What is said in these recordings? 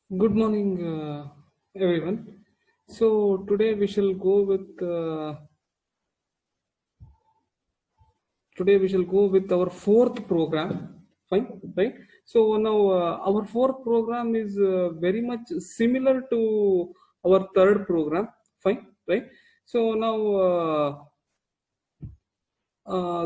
Good morning, everyone. So today we shall go with our fourth program. Fine, right? So now our fourth program is very much similar to our third program. Fine, right? So now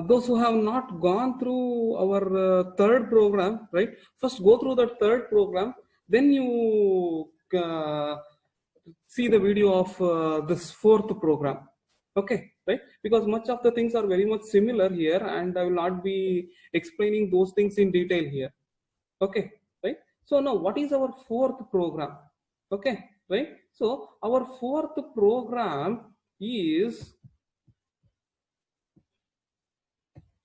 those who have not gone through our third program, right? First go through the third program, then you see the video of this fourth program. Okay, right? Because much of the things are very much similar here, and I will not be explaining those things in detail here. Okay, right? So now, what is our fourth program? Okay, right? So our fourth program is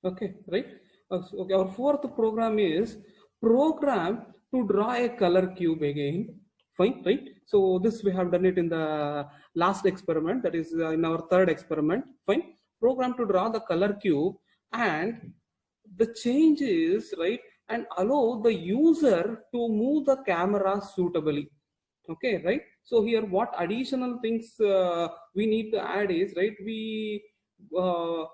okay, right? Okay, our fourth program is program to draw a color cube again. Fine, right? So this we have done it in the last experiment, that is in our third experiment. Fine, program to draw the color cube, and the change is right, and allow the user to move the camera suitably. Okay, right? So here, what additional things we need to add is right. Uh,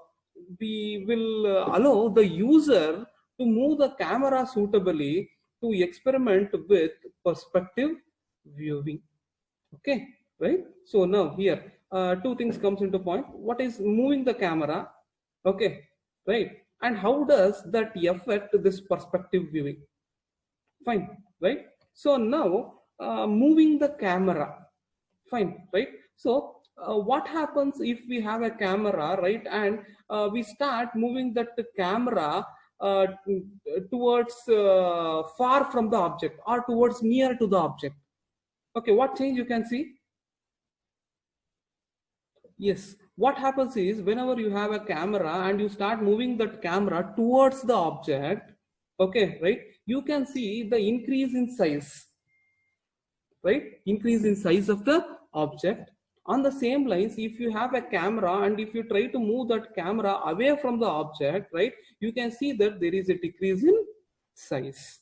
we will allow the user to move the camera suitably to experiment with perspective viewing. Okay, right? So now here two things comes into point. What is moving the camera? Okay, right? And how does that affect this perspective viewing? Fine, right? So now moving the camera. Fine, right? So what happens if we have a camera, right, and we start moving that camera uh, towards far from the object or towards near to the object? Okay, what change you can see? Yes, what happens is whenever you have a camera and you start moving that camera towards the object, okay, right, you can see the increase in size, right? Increase in size of the object. On the same lines, if you have a camera and if you try to move that camera away from the object, right, you can see that there is a decrease in size.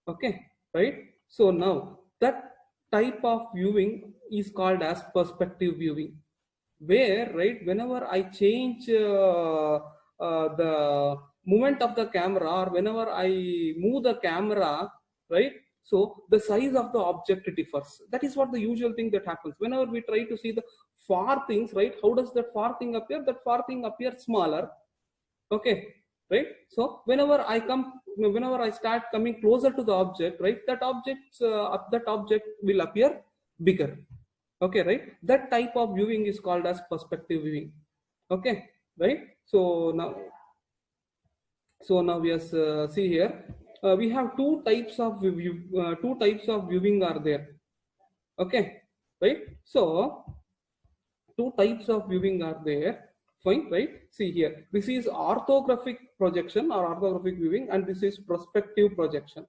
Okay, right? So now that type of viewing is called as perspective viewing, where right whenever I change the movement of the camera, or whenever I move the camera, right, so the size of the object differs. That is what the usual thing that happens whenever we try to see the far things, right? How does that far thing appear? That far thing appears smaller. Okay, right? So whenever I start coming closer to the object, right, that object will appear bigger. Okay, right? That type of viewing is called as perspective viewing. Okay, right? So now we see here we have two types of viewing are there. Okay, right? So two types of viewing are there. Fine, right? See here, this is orthographic projection or orthographic viewing, and this is perspective projection.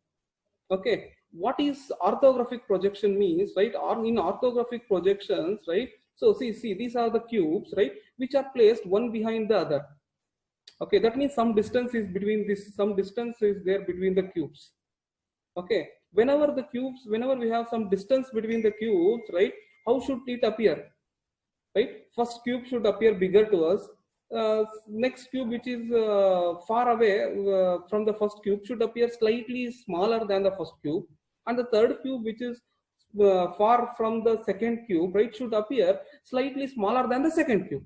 Okay, what is orthographic projection means, right? Or in orthographic projections, right, so see these are the cubes, right, which are placed one behind the other. Okay, that means some distance is between this, some distance is there between the cubes. Okay, whenever we have some distance between the cubes, right, how should it appear? Right, first cube should appear bigger to us. Next cube, which is far away from the first cube, should appear slightly smaller than the first cube, and the third cube, which is far from the second cube, right, should appear slightly smaller than the second cube.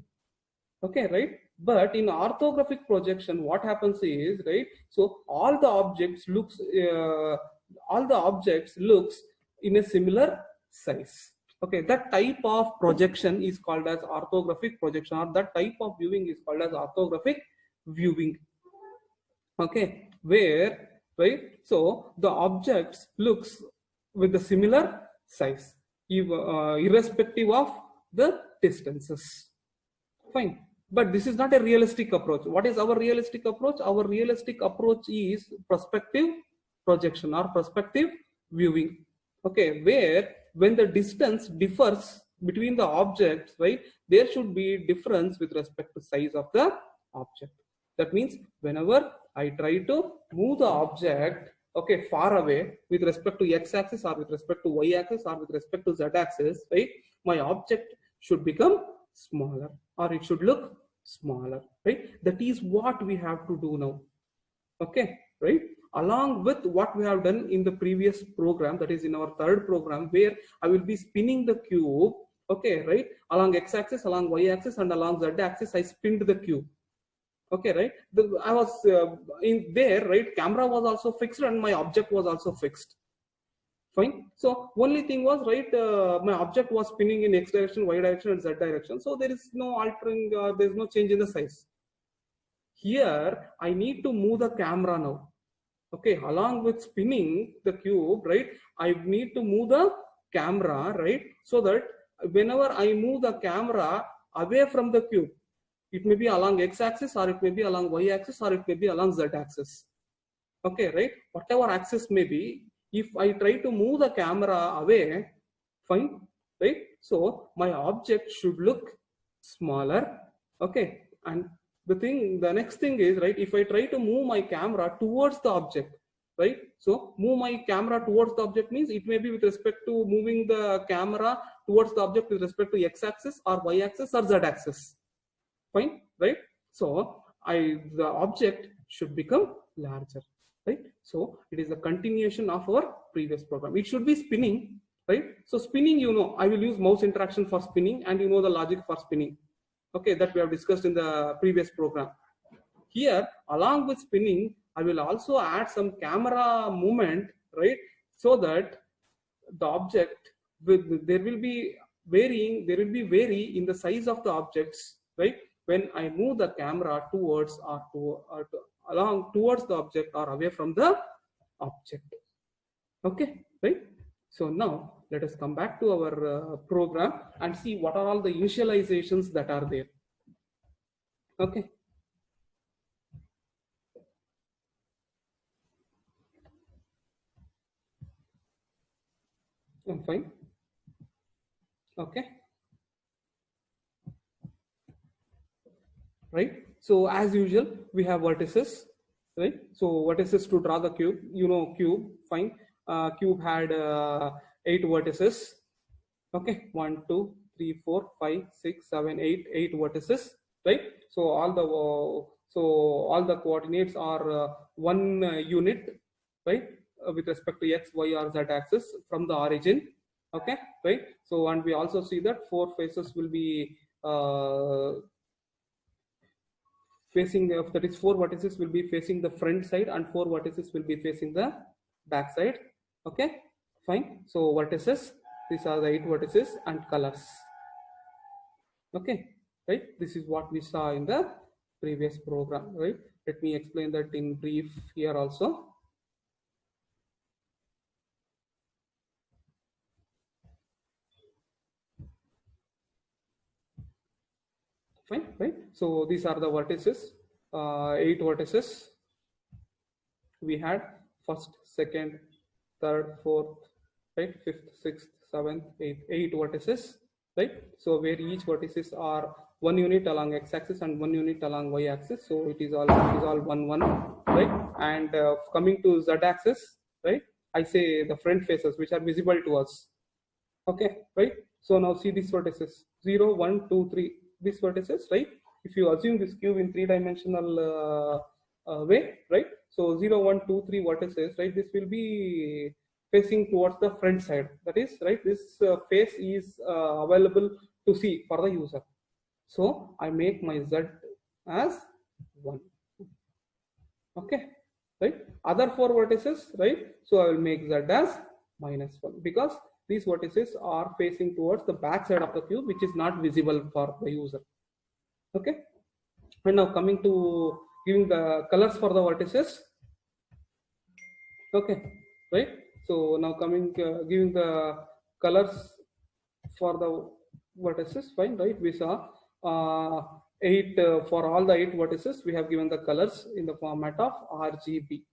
Okay, right? But in orthographic projection, what happens is, right, so all the objects looks in a similar size. Okay, that type of projection is called as orthographic projection, or that type of viewing is called as orthographic viewing. Okay, where, right, so the objects looks with the similar size, irrespective of the distances. Fine, but this is not a realistic approach. What is our realistic approach? Our realistic approach is perspective projection or perspective viewing. Okay, where when the distance differs between the objects, right, there should be difference with respect to size of the object. That means whenever I try to move the object, okay, far away with respect to x-axis or with respect to y-axis or with respect to z-axis, right, my object should become smaller or it should look smaller, right? That is what we have to do now, okay, right? Along with what we have done in the previous program, that is in our third program, where I will be spinning the cube, okay, right, along x-axis, along y-axis, and along z-axis. I spinned the cube, okay, right? I was in there, right? Camera was also fixed and my object was also fixed. Fine. So only thing was, right, my object was spinning in x direction, y direction, and z direction. So there is no altering, there is no change in the size. Here I need to move the camera now. Okay, along with spinning the cube, right, I need to move the camera, right, so that whenever I move the camera away from the cube, it may be along x-axis or it may be along y-axis or it may be along z-axis. Okay, right, whatever axis may be, if I try to move the camera away, fine, right, so my object should look smaller. Okay, and the next thing is, right, if I try to move my camera towards the object, right, so move my camera towards the object means it may be with respect to moving the camera towards the object with respect to x-axis or y-axis or z-axis. Fine, right? So the object should become larger, right? So it is a continuation of our previous program. It should be spinning, right? So spinning, you know, I will use mouse interaction for spinning, and you know the logic for spinning. Okay, that we have discussed in the previous program. Here, along with spinning, I will also add some camera movement, right? So that the object there will be vary in the size of the objects, right, when I move the camera towards along towards the object or away from the object. Okay, right? So now let us come back to our program and see what are all the initializations that are there. Okay. I'm fine. Okay. Right. So as usual, we have vertices, right? So vertices to draw the cube, you know, cube, fine. Cube had 8 vertices. Okay, 1, 2, 3, 4, 5, 6, 7, 8 vertices, right? So all the coordinates are 1 unit, right, with respect to x, y, or z axis from the origin. Okay, right? So and we also see that 4 faces will be facing, that is 4 vertices will be facing the front side and 4 vertices will be facing the back side. Okay, fine. So vertices, these are the 8 vertices and colors. Okay, right, this is what we saw in the previous program, right? Let me explain that in brief here also. Fine, right? So these are the vertices, 8 vertices we had: first, second, third, fourth, right, fifth, sixth, seventh, eighth, 8 vertices, right? So where each vertices are 1 unit along x-axis and 1 unit along y-axis. So it is all 1, 1, right? And coming to z-axis, right, I say the front faces which are visible to us. Okay, right? So now see these vertices: 0, 1, 2, 3. These vertices, right? If you assume this cube in 3-dimensional way, right? So 0, 1, 2, 3 vertices, right? This will be facing towards the front side. That is, right, this face is available to see for the user. So I make my z as 1. Okay, right? Other 4 vertices, right? So I will make z as -1 because these vertices are facing towards the back side of the cube, which is not visible for the user. Okay, and now coming to giving the colors for the vertices. Okay, right? So now coming giving the colors for the vertices. Fine, right? We saw 8 for all the 8 vertices. We have given the colors in the format of RGB.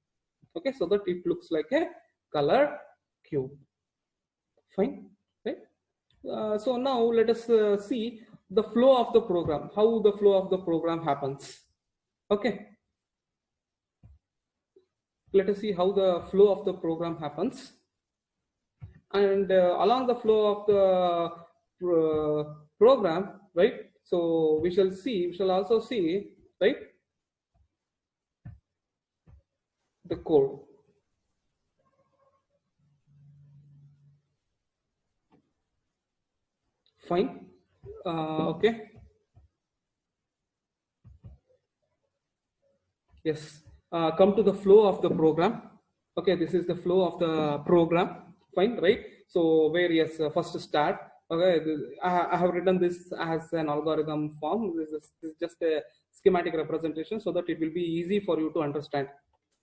Okay, so that it looks like a color cube. Fine, right? So now let us see the flow of the program, how the flow of the program happens. Okay, let us see how the flow of the program happens. And along the flow of the program, right? So we shall also see, right, the code. Fine. Okay. Yes. Come to the flow of the program. Okay, this is the flow of the program. Fine, right? So where yes, first start. Okay, I have written this as an algorithm form. This is just a schematic representation so that it will be easy for you to understand.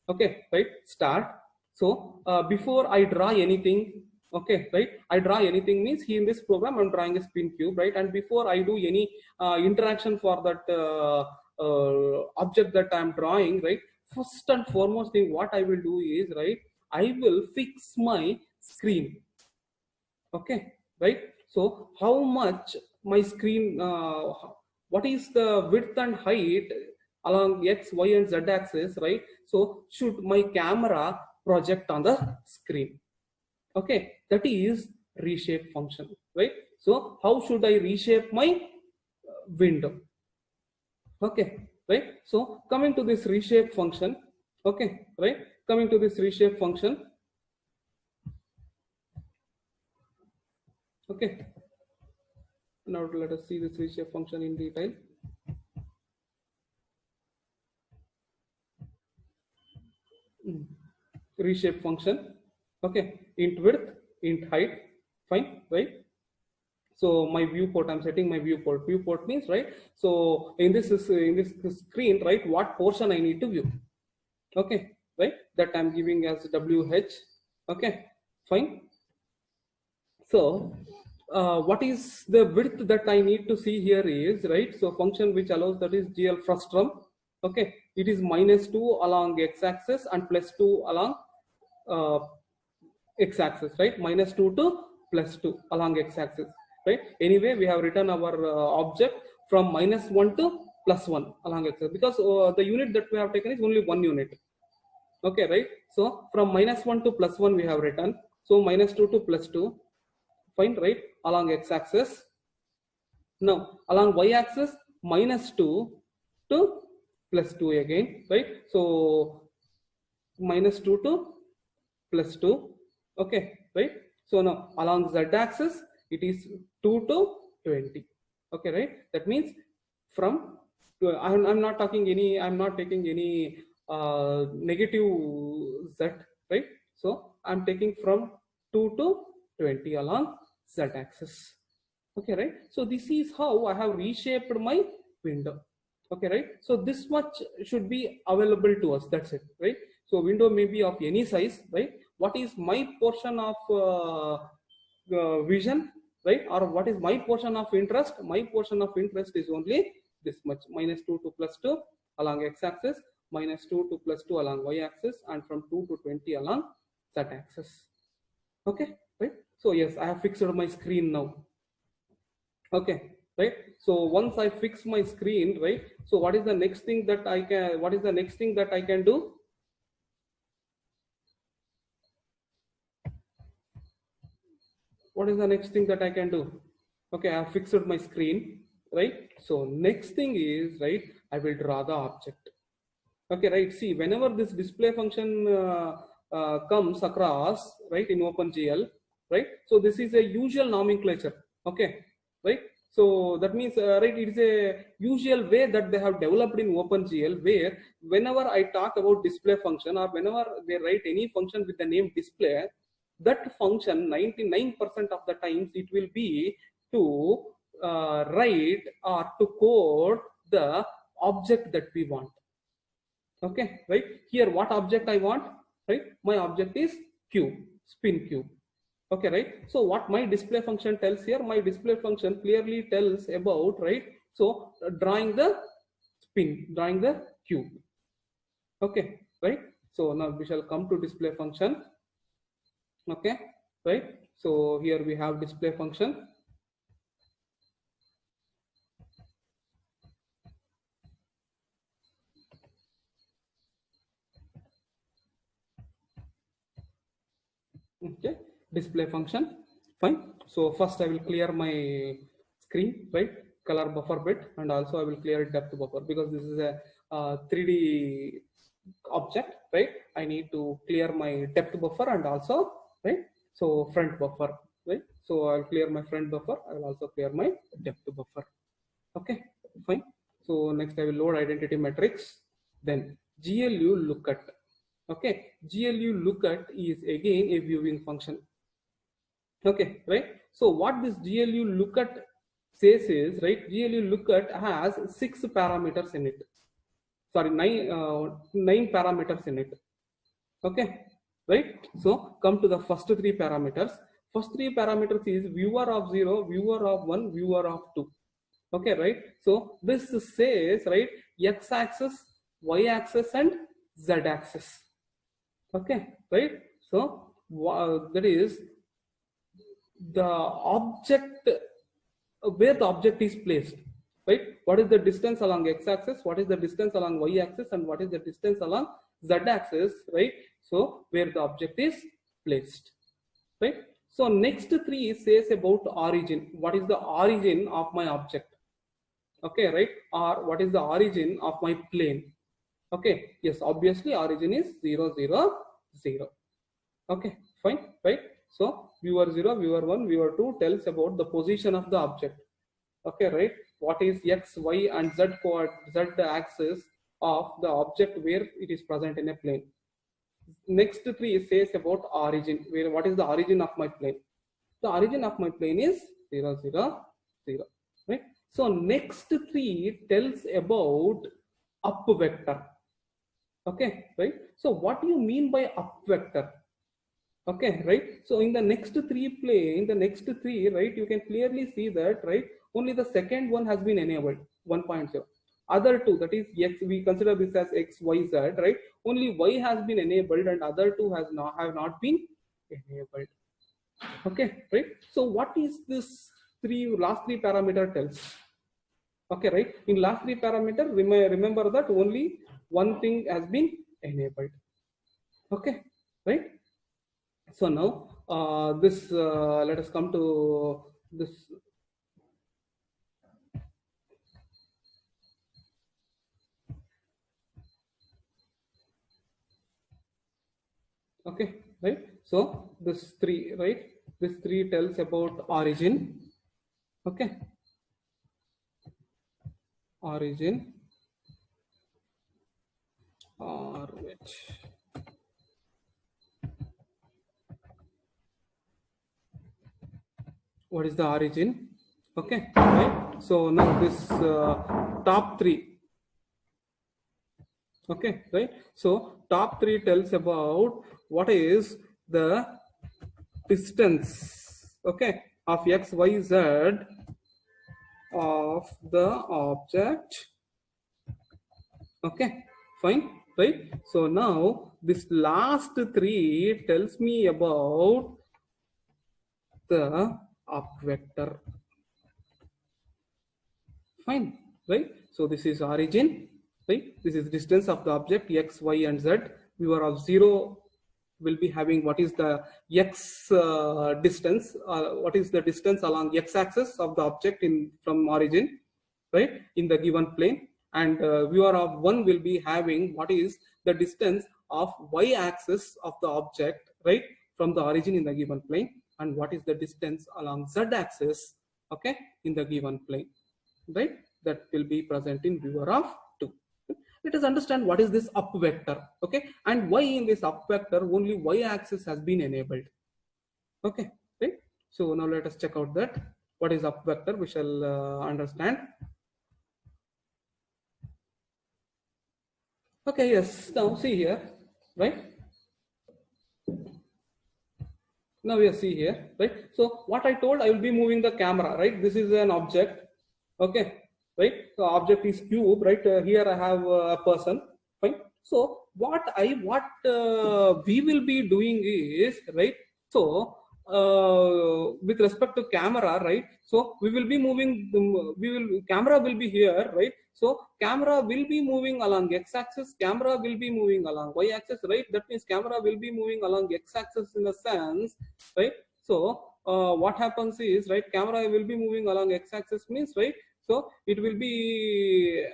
Okay, right? Start. So before I draw anything, okay, right? I draw anything means here in this program I'm drawing a spin cube, right? And before I do any interaction for that object that I'm drawing, right? First and foremost thing what I will do is, right, I will fix my screen. Okay, right? So how much my screen, what is the width and height along x, y, and z axis, right? So should my camera project on the screen? Okay, that is reshape function, right? So how should I reshape my window? Okay, right? So coming to this reshape function, okay, right? Coming to this reshape function, okay. Now let us see this reshape function in detail. Reshape function, okay, int width, int height, fine, right? So my viewport, I'm setting my viewport means, right, so in this screen, right, what portion I need to view, okay, right, that I'm giving as wh, okay, fine. So what is the width that I need to see here is, right, so function which allows, that is gl frustrum, okay, it is -2 along x-axis and +2 along uh, x-axis, right? -2 to +2 along x-axis, right? Anyway, we have written our object from -1 to +1 along x-axis because the unit that we have taken is only one unit. Okay, right? So from -1 to +1 we have written. So -2 to +2, fine, right? Along x-axis. Now along y-axis, -2 to +2 again, right? So -2 to +2, okay, right? So now along z-axis it is 2 to 20, okay, right? That means from I'm not talking any, I'm not taking any negative z, right? So I'm taking from 2 to 20 along z-axis, okay, right? So this is how I have reshaped my window, okay, right? So this much should be available to us, that's it, right? So window may be of any size, right? What is my portion of vision, right? Or what is my portion of interest? My portion of interest is only this much, -2 to +2 along x-axis, -2 to +2 along y-axis, and from 2 to 20 along z-axis, okay, right? So yes, I have fixed my screen now, okay, right? So once I fix my screen, right, so what is the next thing that I can, what is the next thing that I can do? What is the next thing that I can do? Okay, I have fixed my screen, right? So next thing is, right, I will draw the object, okay, right? See, whenever this display function comes across, right, in OpenGL, right, so this is a usual nomenclature, okay, right? So that means, right, it is a usual way that they have developed in OpenGL, where whenever I talk about display function, or whenever they write any function with the name display, that function 99% of the times it will be to write or to code the object that we want, okay, right? Here what object I want, right? My object is cube, spin cube, okay, right? So what my display function tells here, my display function clearly tells about, right, so drawing the spin, drawing the cube, okay, right? So now we shall come to display function, okay, right? So here we have display function, Okay, display function, fine. So first I will clear my screen, right, color buffer bit, and also I will clear depth buffer, because this is a 3D object, right? I need to clear my depth buffer and also, right, so front buffer, right? So I'll clear my front buffer, I will also clear my depth buffer. Okay, fine. So next I will load identity matrix, then GLU lookat. Okay, GLU lookat is again a viewing function. Okay, right? So what this GLU lookat says is, right, GLU lookat has 6 parameters in it. Sorry, 9 parameters in it. Okay, right? So come to the first 3 parameters. First 3 parameters is viewer of 0, viewer of 1, viewer of 2. Okay, right? So this says, right, x-axis, y-axis, and z-axis. Okay, right? So that is the object, where the object is placed, right? What is the distance along x-axis, what is the distance along y-axis, and what is the distance along z-axis, right? So where the object is placed, right? So next 3 says about origin. What is the origin of my object? Okay, right? Or what is the origin of my plane? Okay, yes, obviously origin is 0, 0, 0. Okay, fine, right? So viewer 0, viewer 1, viewer 2 tells about the position of the object. Okay, right? What is x, y, and z axis of the object where it is present in a plane. Next 3 says about origin, where what is the origin of my plane? The origin of my plane is 0, 0, 0. Right? So next 3 tells about up vector. Okay, right? So what do you mean by up vector? Okay, right? So in the next 3 plane, the next 3, right, you can clearly see that, right, only the second one has been enabled, 1.0. Other 2, that is x, we consider this as x, y, z, right? Only y has been enabled and other 2 have not been enabled. Okay, right? So what is this last three parameter tells? Okay, right? In last 3 parameter, remember that only one thing has been enabled. Okay, right? So now let us come to this. Okay, right? So this 3, right? This 3 tells about origin. Okay, origin, or which. What is the origin? Okay, right? So now this top 3. Okay, right? So top 3 tells about what is the distance, okay, of x, y, z of the object. Okay, fine, right? So now this last 3 tells me about the up vector. Fine, right? So this is origin, right? This is distance of the object x, y, and z. Viewer of 0 will be having what is the x distance, what is the distance along x-axis of the object from origin, right, in the given plane. And viewer of 1 will be having what is the distance of y-axis of the object, right, from the origin in the given plane, and what is the distance along z-axis, okay, in the given plane, right? That will be present in viewer of 2. Let us understand what is this up vector, okay, and why in this up vector only y-axis has been enabled. Okay, right? So now let us check out that what is up vector. We shall understand. Okay, yes. Now see here, right? Now we see here, right? So what I told, I will be moving the camera, right? This is an object, okay, right? The object is cube, right? Here I have a person, fine. So what we will be doing is, right? So with respect to camera, right? So we will be moving, camera will be here, right? So camera will be moving along x-axis, camera will be moving along y-axis, right? That means camera will be moving along x-axis in the sense, right? So what happens is, right, camera will be moving along x-axis means, right, so it will be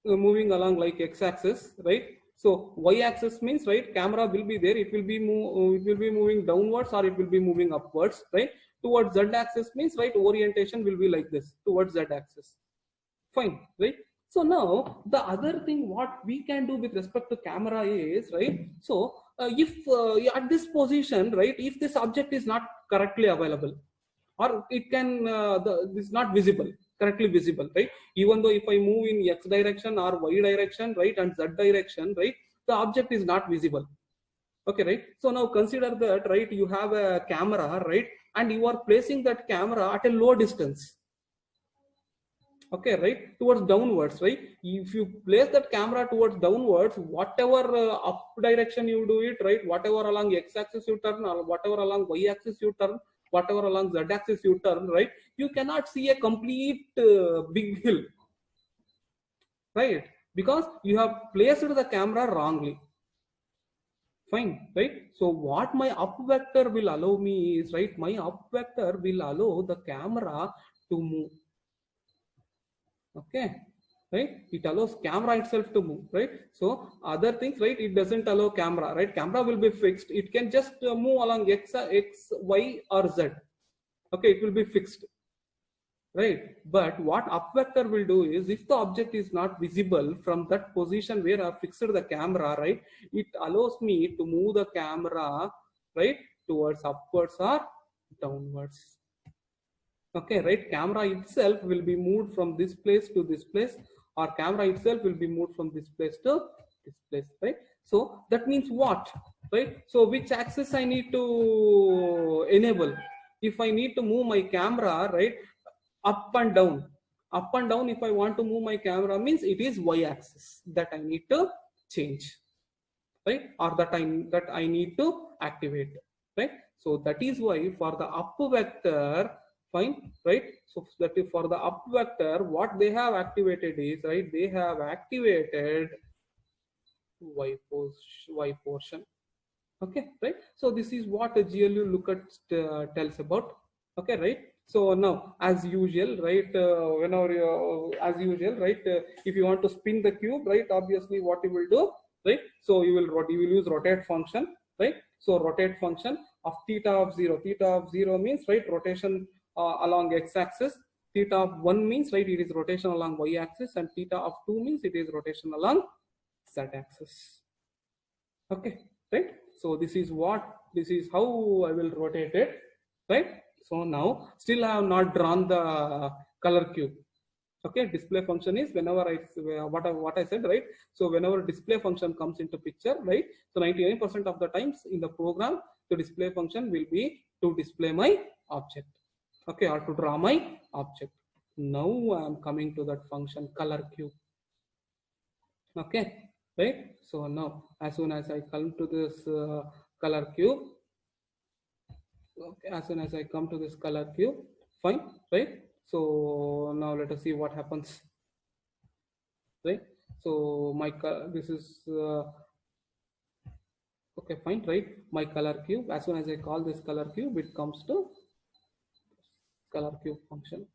moving along like x-axis, right? So y-axis means, right, camera will be there, it will be moving downwards or it will be moving upwards, right? Towards z-axis means, right, orientation will be like this towards z-axis. Fine, right? So now the other thing what we can do with respect to camera is, right, so if at this position, right, if this object is not correctly available, or it can is not visible, correctly visible, right? Even though if I move in x direction or y direction, right, and z direction, right, the object is not visible. Okay, right? So now consider that, right, you have a camera, right, and you are placing that camera at a low distance. Okay, right, towards downwards, right? If you place that camera towards downwards, whatever up direction you do it, right, whatever along x-axis you turn, or whatever along y-axis you turn, whatever along z-axis you turn, right, you cannot see a complete big hill, right? Because you have placed the camera wrongly. Fine, right? So what my up vector will allow me is, right, my up vector will allow the camera to move. Okay, right? It allows camera itself to move, right? So other things, right, it doesn't allow camera, right? Camera will be fixed, it can just move along x, y or z. Okay, it will be fixed, right? But what up vector will do is, if the object is not visible from that position where I fixed the camera, right, it allows me to move the camera, right, towards upwards or downwards. Okay, right? Camera itself will be moved from this place to this place, or camera itself will be moved from this place to this place, right? So that means what, right? So which axis I need to enable? If I need to move my camera, right, up and down, if I want to move my camera, means it is y-axis that I need to change, right? Or that I need to activate, right? So that is why for the up vector, fine, right? So that is for the up vector, what they have activated is, right, they have activated y portion. Okay, right? So this is what a GLU lookup tells about. Okay, right? So now, as usual, right, whenever as usual, right, if you want to spin the cube, right, obviously what you will do, right? So you will use rotate function, right? So rotate function of theta of 0. Theta of 0 means, right, rotation along x-axis. Theta of 1 means, right, it is rotation along y-axis, and theta of 2 means it is rotation along z-axis. Okay, right? So this is how I will rotate it, right? So now still I have not drawn the color cube. Okay, display function is whenever what I said, right? So whenever display function comes into picture, right? So 99% of the times in the program, the display function will be to display my object, okay, or to draw my object. Now I am coming to that function color cube. Okay, right? So now as soon as I come to this color cube, okay, as soon as I come to this color cube, fine, right? So now let us see what happens, right? So my this is okay, fine, right? My color cube, as soon as I call this color cube, it comes to color cube function.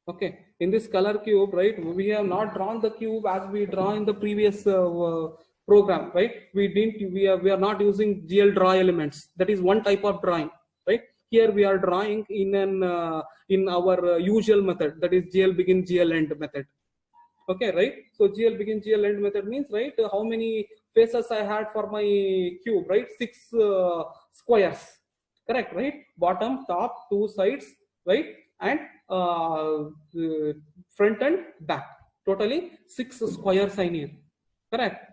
Okay, in this color cube, right, we have not drawn the cube as we draw in the previous program, right? We are not using GL draw elements. That is one type of drawing, right? Here we are drawing in our usual method, that is GL begin GL end method. Okay, right? So GL begin GL end method means, right, how many faces I had for my cube, right? 6 squares, correct, right? Bottom, top, 2 sides, right, and front and back, totally 6 squares I need, correct,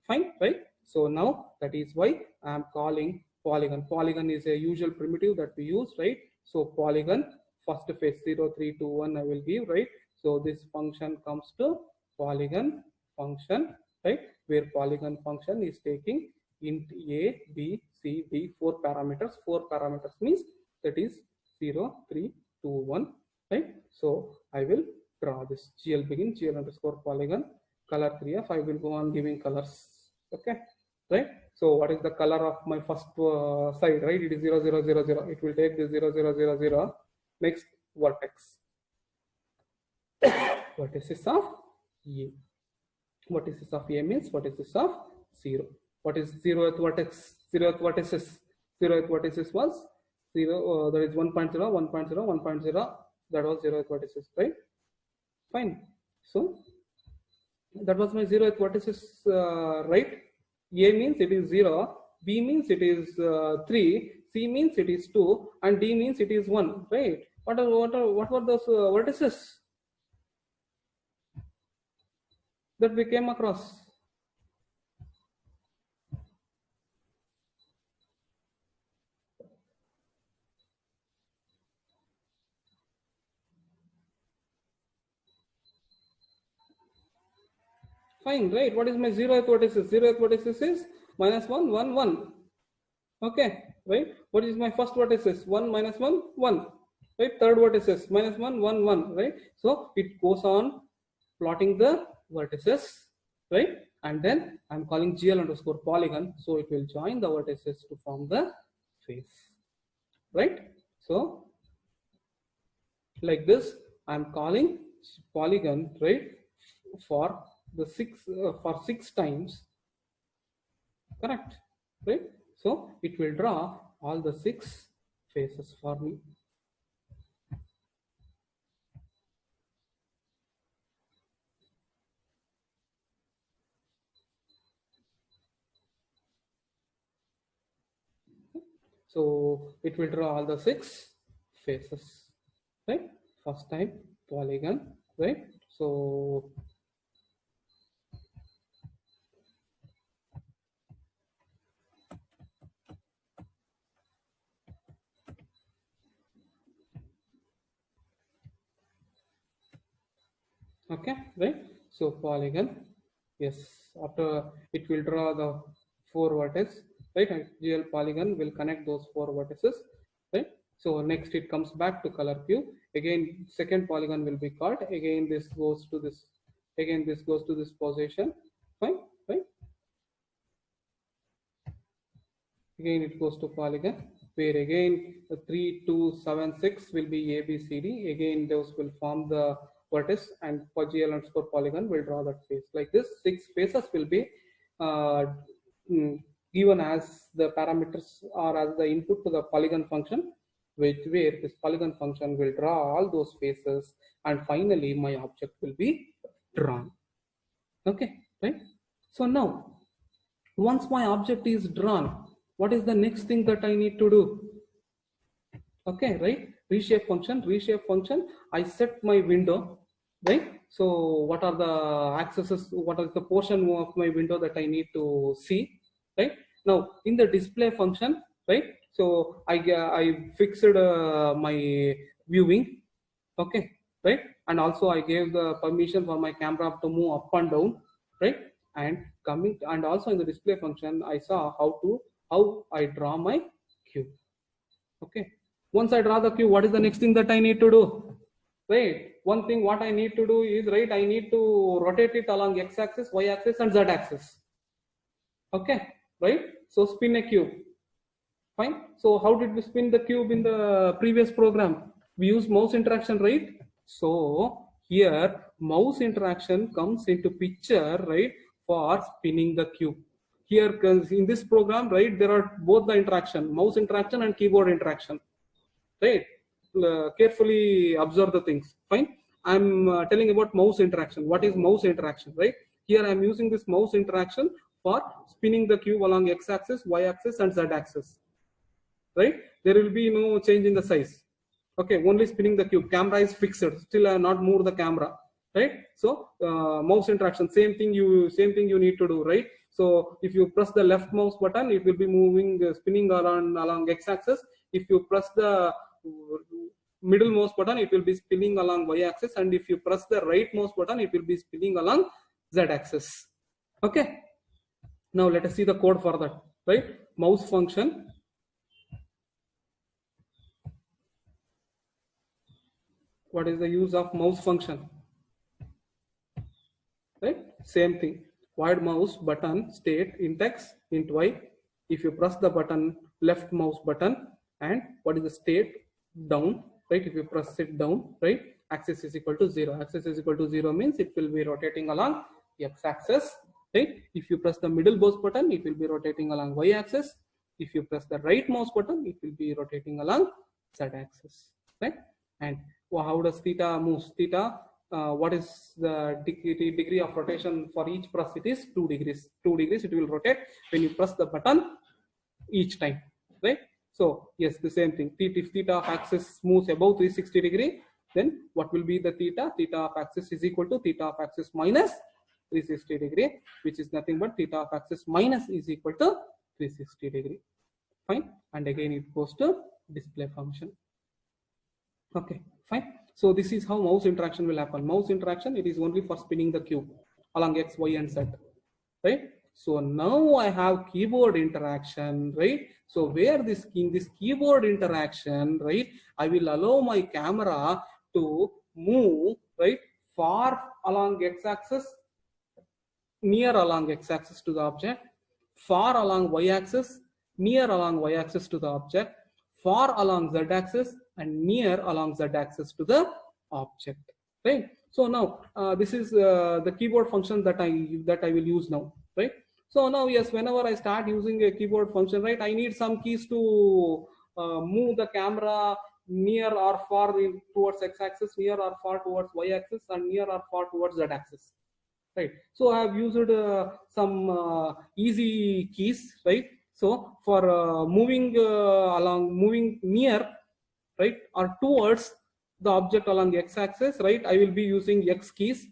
fine, right? So now that is why I am calling polygon is a usual primitive that we use, right? So polygon, first phase 0 3 2 1 I will give, right? So this function comes to polygon function, right, where polygon function is taking int A, B, C, D, 4 parameters. 4 parameters means that is 0, 3, 2, 1, right? So I will draw this GL begin, GL underscore polygon, color 3F. I will go on giving colors, okay, right? So what is the color of my first side, right? It is 0, 0, 0, 0. It will take this 0, 0, 0, 0. Next vertex. Vertices of A. Vertices of A means vertices of 0. What is 0th vertex? 0th vertices. 0th vertices was 0. There is 1.0, 1.0, 1.0. That was 0th vertices, right? Fine. So that was my 0th vertices, right? A means it is 0, B means it is 3, C means it is 2, and D means it is 1, right? What were those vertices that we came across? Fine, right? What is my 0th vertices? 0th vertices is minus 1, 1, 1. Okay, right? What is my first vertices? 1 minus 1, 1. Right? Third vertices minus 1, 1, 1. Right? So it goes on plotting the vertices, right? And then I'm calling GL underscore polygon, so it will join the vertices to form the face, right? So like this, I'm calling polygon, right, for the for 6 times, correct, right? So it will draw all the 6 faces for me. So it will draw all the 6 faces, right? First time polygon, right? So okay, right? So polygon, yes, after it will draw the 4 vertices, right? And GL polygon will connect those 4 vertices, right? So next it comes back to color cube. Again, second polygon will be called. Again, this goes to this. Again, this goes to this position. Fine, right? Again, it goes to polygon, where again 3, 2, 7, 6 will be A, B, C, D. Again, those will form the vertex, and GL underscore polygon will draw that face. Like this, 6 faces will be uh, given as the parameters or as the input to the polygon function, where this polygon function will draw all those faces, and finally my object will be drawn. Okay, right? So now, once my object is drawn, what is the next thing that I need to do? Okay, right? Reshape function. I set my window, right? So what are the accesses? What is the portion of my window that I need to see, right? Now in the display function, right? So I fixed my viewing, okay, right? And also I gave the permission for my camera to move up and down, right? And coming, and also in the display function, I saw how I draw my cube. Okay. Once I draw the cube, what is the next thing that I need to do? Right. One thing what I need to do is, right, I need to rotate it along x-axis, y-axis, and z-axis. Okay. Right. So spin a cube. Fine. So how did we spin the cube in the previous program? We use mouse interaction, right? So here mouse interaction comes into picture, right, for spinning the cube. Here in this program, right, there are both the interaction, mouse interaction and keyboard interaction, right? Carefully observe the things. Fine. I'm telling about mouse interaction. What is mouse interaction, right? Here I'm using this mouse interaction for spinning the cube along x-axis, y-axis, and z-axis, right? There will be no change in the size. Okay, only spinning the cube. Camera is fixed. Still, I have not moved the camera, right? So mouse interaction, same thing you need to do, right? So if you press the left mouse button, it will be moving, spinning along x-axis. If you press the middle mouse button, it will be spinning along y-axis, and if you press the right mouse button, it will be spinning along z-axis. Okay. Now let us see the code for that. right? Mouse function. What is the use of mouse function? Right? Same thing. Void mouse button state int x int y. If you press the button, left mouse button, and what is the state? Down, right? If you press it down, right? Axis is equal to 0. Axis is equal to 0 means it will be rotating along x-axis, right? If you press the middle mouse button, it will be rotating along y-axis. If you press the right mouse button, it will be rotating along z-axis, right? And how does theta moves? Theta, what is the degree of rotation for each press? It is 2 degrees. 2 degrees it will rotate when you press the button each time, right? So yes, the same thing. If theta of axis moves above 360 degree, then what will be the theta? Theta of axis is equal to theta of axis minus 360 degree, which is nothing but theta of axis minus is equal to 360 degree. Fine. And again it goes to display function. Okay, fine. So this is how mouse interaction will happen. Mouse interaction, it is only for spinning the cube along x, y, and z, right? So now I have keyboard interaction, right? So where this in this keyboard interaction, right, I will allow my camera to move, right, far along x-axis, near along x-axis to the object, far along y-axis, near along y-axis to the object, far along z-axis, and near along z-axis to the object, right? So now this is the keyboard function that I will use now, right? So now yes, whenever I start using a keyboard function, right, I need some keys to move the camera near or far towards x-axis, near or far towards y-axis, and near or far towards z-axis, right? So I have used some easy keys, right? So for moving moving near, right, or towards the object along x-axis, right, I will be using x keys.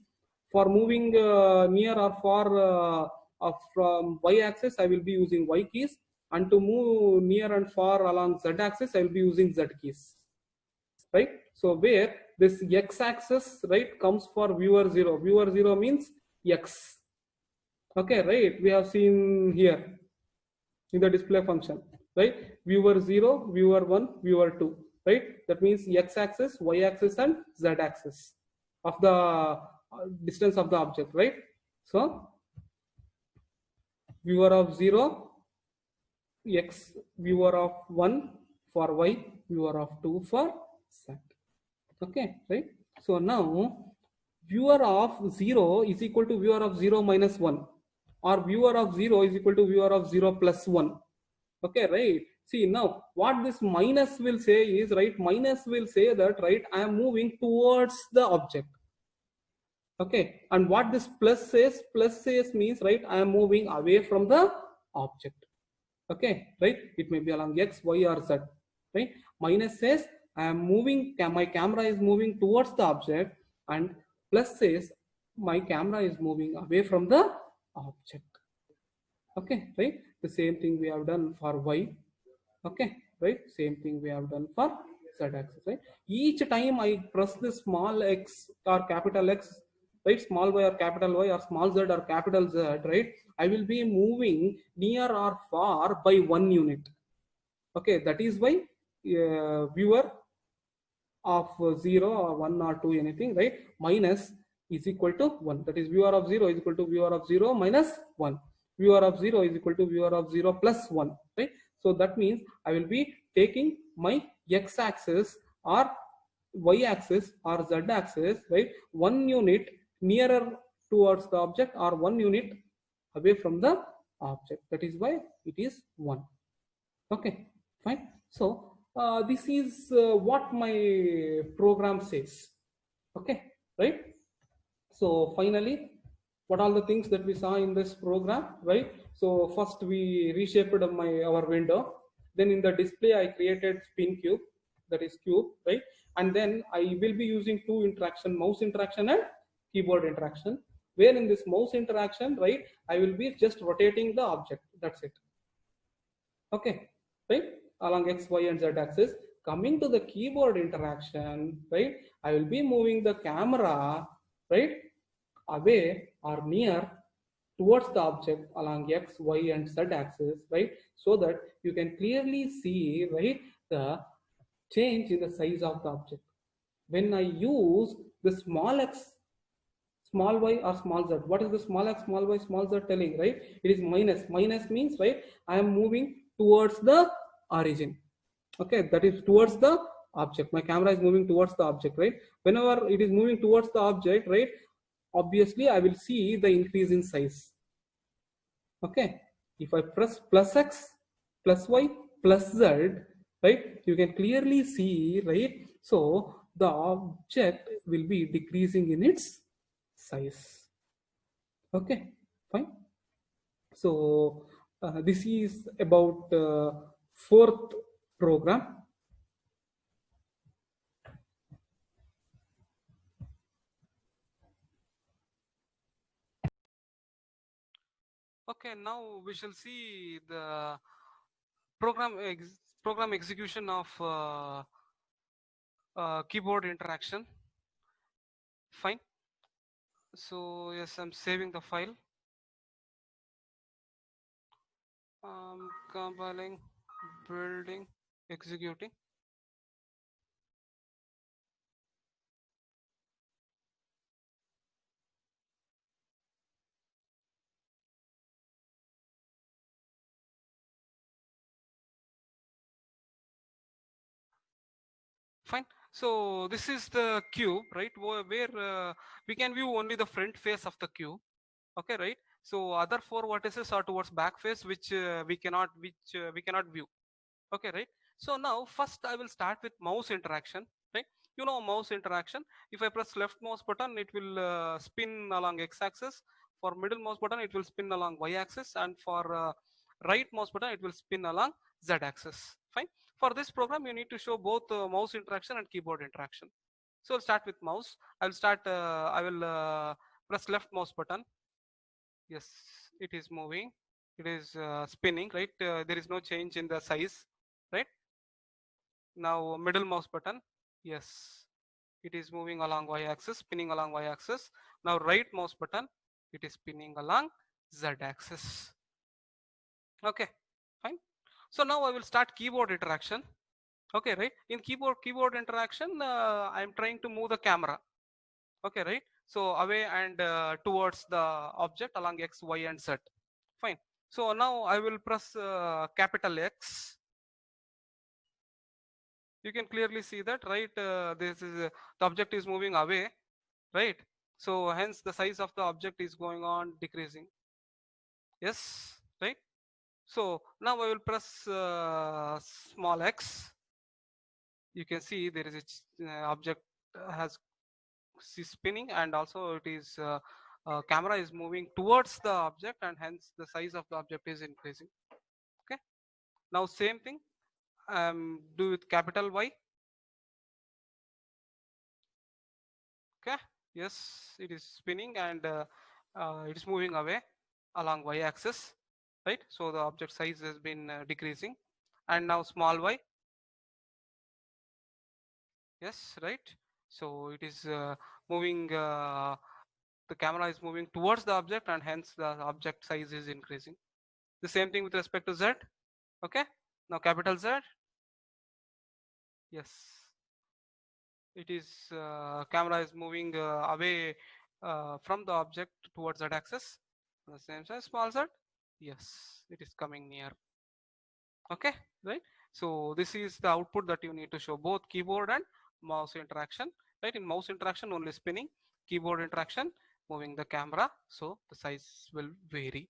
For moving near or far from y-axis, I will be using y keys, and to move near and far along z-axis, I will be using z keys, right? So where this x-axis, right, comes for viewer 0. Viewer 0 means x. Okay, right? We have seen here in the display function, right? Viewer 0, viewer 1, viewer 2, right? That means x-axis, y-axis, and z-axis of the distance of the object, right? So viewer of 0, x, viewer of 1 for y, viewer of 2 for z. Okay, right? So now viewer of 0 is equal to viewer of 0 minus 1, or viewer of 0 is equal to viewer of 0 plus 1. Okay, right? See, now what this minus will say is, right, minus will say that, right, I am moving towards the object. Okay, and what this plus says means, right, I am moving away from the object. Okay, right? It may be along x, y, or z, right? Minus says I am moving, my camera is moving towards the object, and plus says my camera is moving away from the object. Okay, right? The same thing we have done for y. Okay, right? Same thing we have done for z-axis, right? Each time I press this small x or capital X, right, small y or capital Y, or small z or capital Z, right, I will be moving near or far by 1 unit. Okay, that is why viewer of 0 or 1 or 2, anything, right, minus is equal to 1. That is viewer of 0 is equal to viewer of 0 minus 1. Viewer of 0 is equal to viewer of 0 plus 1, right? So that means I will be taking my x-axis or y-axis or z-axis, right, 1 unit nearer towards the object or 1 unit away from the object. That is why it is 1. Okay, fine. So this is what my program says. Okay, right? So finally, what are the things that we saw in this program, right? So first we reshaped our window. Then in the display, I created spin cube, that is cube, right? And then I will be using two interaction, mouse interaction and keyboard interaction. Where in this mouse interaction, right, I will be just rotating the object. That's it. Okay, right? Along x, y, and z axis. Coming to the keyboard interaction, right, I will be moving the camera, right, away or near towards the object along X, Y, and Z axis, right? So that you can clearly see, right, the change in the size of the object. When I use the small x, small y, or small z, what is the small x, small y, small z telling, right? It is minus. Minus means, right, I am moving towards the origin. Okay, that is towards the object. My camera is moving towards the object, right? Whenever it is moving towards the object, right, obviously I will see the increase in size. Okay, if I press plus x, plus y, plus z, right, you can clearly see, right, so the object will be decreasing in its size. Okay, fine. So this is about fourth program. Okay, now we shall see the program execution of keyboard interaction. Fine. So yes, I'm saving the file. Compiling, building, executing. Fine. So this is the cube, right? Where we can view only the front face of the cube. Okay, right? So other four vertices are towards back face, which we cannot view. Okay, right? So now first I will start with mouse interaction, right? You know mouse interaction. If I press left mouse button, it will spin along x-axis. For middle mouse button, it will spin along y-axis, and for right mouse button, it will spin along z-axis. Fine. For this program, you need to show both mouse interaction and keyboard interaction. So I'll start with mouse. I will press left mouse button. Yes, it is moving. It is spinning, right? There is no change in the size, right? Now middle mouse button. Yes, it is moving along y-axis, spinning along y-axis. Now right mouse button, it is spinning along z-axis. Okay, fine. So now I will start keyboard interaction. Okay, right? In keyboard interaction, I am trying to move the camera. Okay, right? So away and towards the object along X, Y, and Z. Fine. So now I will press capital X. You can clearly see that, right? This is the object is moving away, right? So hence the size of the object is going on decreasing. Yes, right? So now I will press small x. You can see there is a object has spinning, and also it is camera is moving towards the object, and hence the size of the object is increasing. Okay. Now same thing do with capital Y. Okay. Yes, it is spinning, and it is moving away along y axis, right? So the object size has been decreasing. And now small y. Yes, right? So it is moving, the camera is moving towards the object, and hence the object size is increasing. The same thing with respect to Z. Okay. Now capital Z. Yes, it is camera is moving away from the object towards Z axis. The same size small z. Yes, it is coming near. Okay, right? So this is the output that you need to show, both keyboard and mouse interaction, right? In mouse interaction only spinning, keyboard interaction moving the camera, so the size will vary.